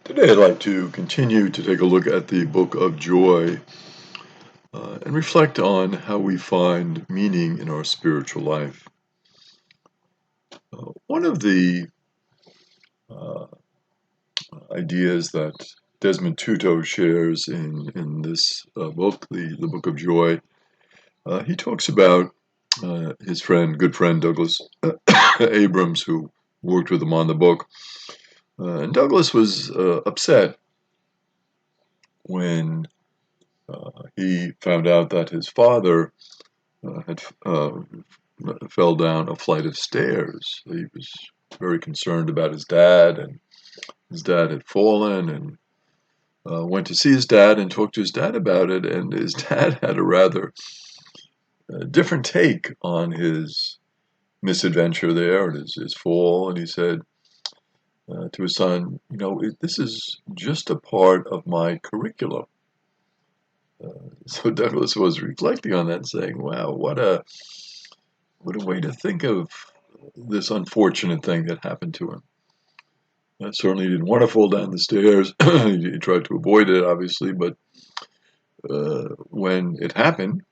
Today, I'd like to continue to take a look at the book of joy and reflect on how we find meaning in our spiritual life. One of the uh, ideas that Desmond Tutu shares in this book, the Book of Joy, he talks about his good friend Douglas Abrams, who worked with him on the book. And Douglas was upset when he found out that his father had fell down a flight of stairs. He was very concerned about his dad, and his dad had fallen, and went to see his dad and talked to his dad about it. And his dad had a rather different take on his misadventure there and his fall. And he said to his son, this is just a part of my curriculum. So Douglas was reflecting on that, saying, "Wow, what a way to think of this unfortunate thing that happened to him." Certainly didn't want to fall down the stairs. He tried to avoid it, obviously, but when it happened,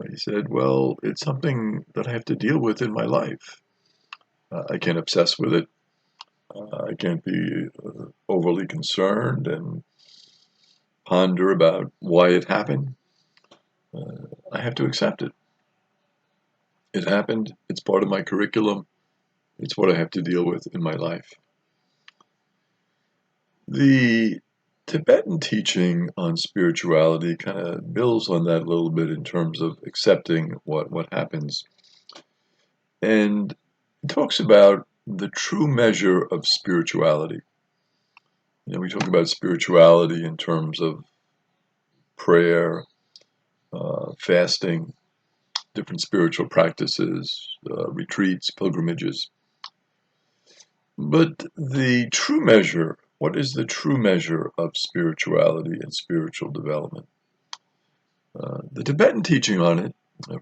he said, "Well, it's something that I have to deal with in my life. I can't obsess with it. I can't be overly concerned and ponder about why it happened. I have to accept it. It happened. It's part of my curriculum. It's what I have to deal with in my life." The Tibetan teaching on spirituality kind of builds on that a little bit in terms of accepting what happens. And it talks about the true measure of spirituality. We talk about spirituality in terms of prayer, fasting, different spiritual practices, retreats, pilgrimages. But the true measure, what is the true measure of spirituality and spiritual development? The Tibetan teaching on it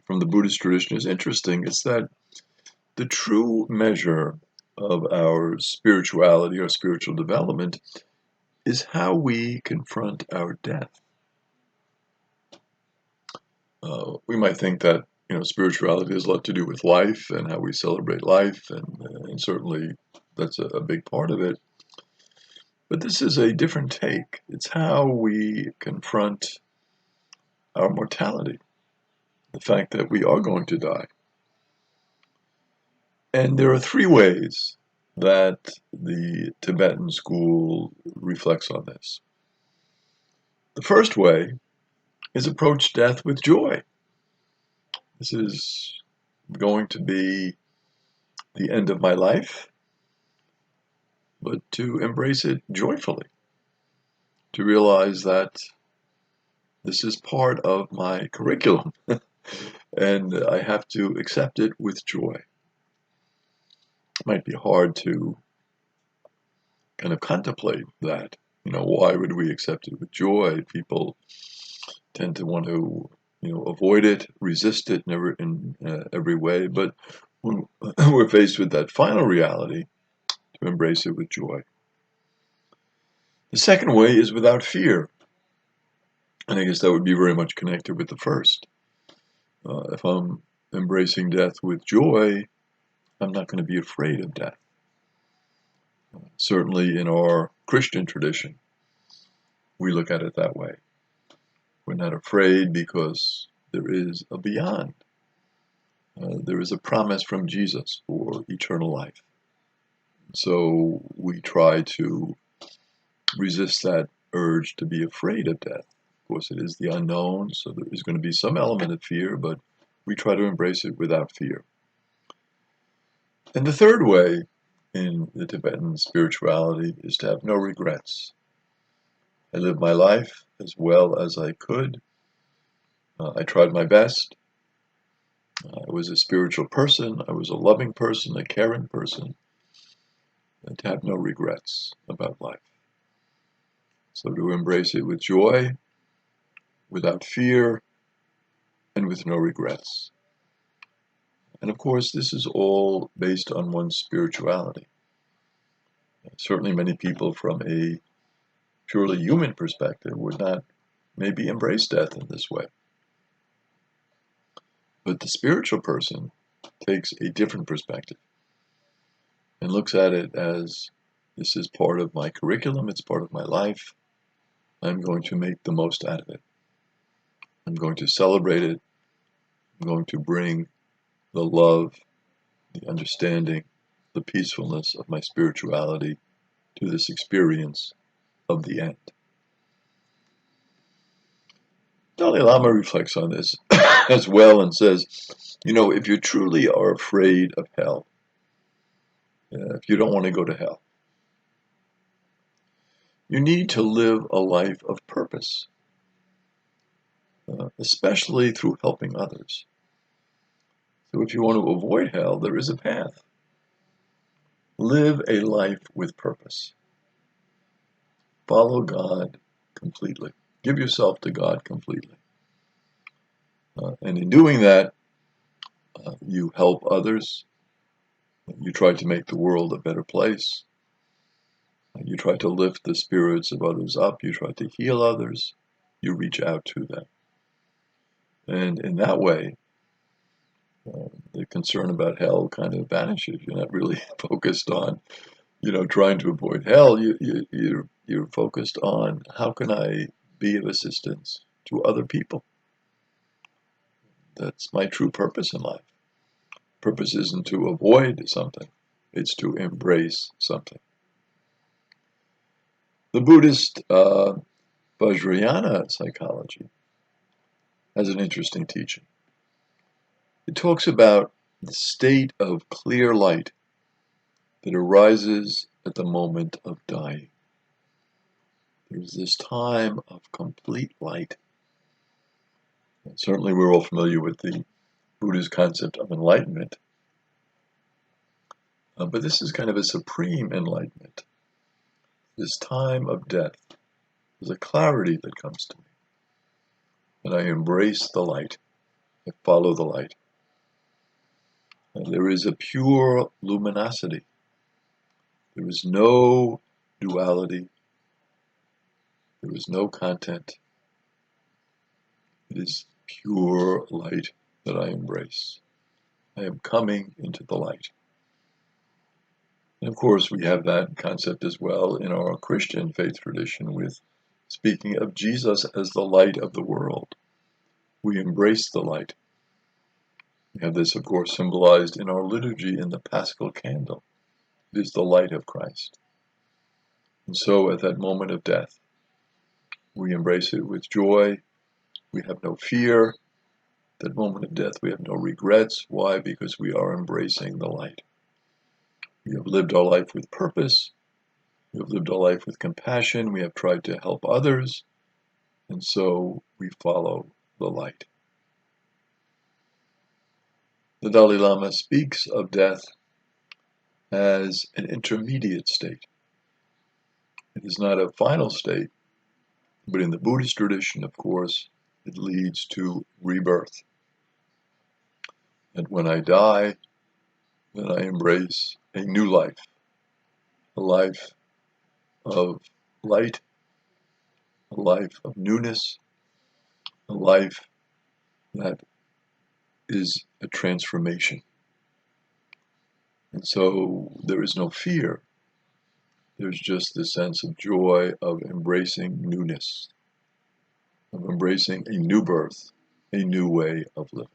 from the Buddhist tradition is interesting. It's that the true measure of our spirituality, our spiritual development, is how we confront our death. We might think that spirituality has a lot to do with life and how we celebrate life, and certainly that's a big part of it. But this is a different take. It's how we confront our mortality, the fact that we are going to die. And there are three ways that the Tibetan school reflects on this. The first way is approach death with joy. This is going to be the end of my life, but to embrace it joyfully, to realize that this is part of my curriculum and I have to accept it with joy. It might be hard to kind of contemplate that. Why would we accept it with joy? People tend to want to, avoid it, resist it in every way. But when we're faced with that final reality, to embrace it with joy. The second way is without fear. And I guess that would be very much connected with the first. If I'm embracing death with joy, I'm not going to be afraid of death. Certainly in our Christian tradition, we look at it that way. We're not afraid because there is a beyond. There is a promise from Jesus for eternal life. So we try to resist that urge to be afraid of death. Of course, it is the unknown, so there is going to be some element of fear, but we try to embrace it without fear. And the third way in the Tibetan spirituality is to have no regrets. I lived my life as well as I could. I tried my best. I was a spiritual person. I was a loving person, a caring person, and to have no regrets about life. So to embrace it with joy, without fear, and with no regrets. And of course, this is all based on one's spirituality. Certainly many people from a purely human perspective would not maybe embrace death in this way. But the spiritual person takes a different perspective and looks at it as, this is part of my curriculum, it's part of my life. I'm going to make the most out of it. I'm going to celebrate it. I'm going to bring the love, the understanding, the peacefulness of my spirituality to this experience of the end. Dalai Lama reflects on this as well and says, if you truly are afraid of hell, if you don't want to go to hell, you need to live a life of purpose, especially through helping others. So if you want to avoid hell, there is a path. Live a life with purpose. Follow God completely. Give yourself to God completely. And in doing that, you help others. You try to make the world a better place. You try to lift the spirits of others up. You try to heal others. You reach out to them. And in that way, the concern about hell kind of vanishes. You're not really focused on, trying to avoid hell. You're focused on, how can I be of assistance to other people? That's my true purpose in life. Purpose isn't to avoid something. It's to embrace something. The Buddhist Vajrayana psychology has an interesting teaching. It talks about the state of clear light that arises at the moment of dying. There's this time of complete light. And certainly we're all familiar with the Buddhist concept of enlightenment. But this is kind of a supreme enlightenment. This time of death, there's a clarity that comes to me. And I embrace the light. I follow the light. And there is a pure luminosity. There is no duality. There is no content. It is pure light that I embrace. I am coming into the light. And of course, we have that concept as well in our Christian faith tradition with speaking of Jesus as the light of the world. We embrace the light. We have this, of course, symbolized in our liturgy in the Paschal candle. It is the light of Christ. And so at that moment of death, we embrace it with joy. We have no fear. At that moment of death, we have no regrets. Why? Because we are embracing the light. We have lived our life with purpose. We have lived our life with compassion. We have tried to help others. And so we follow the light. The Dalai Lama speaks of death as an intermediate state. It is not a final state, but in the Buddhist tradition, of course, it leads to rebirth. And when I die, then I embrace a new life, a life of light, a life of newness, a life that is a transformation. And so there is no fear. There's just this sense of joy of embracing newness, of embracing a new birth, a new way of living.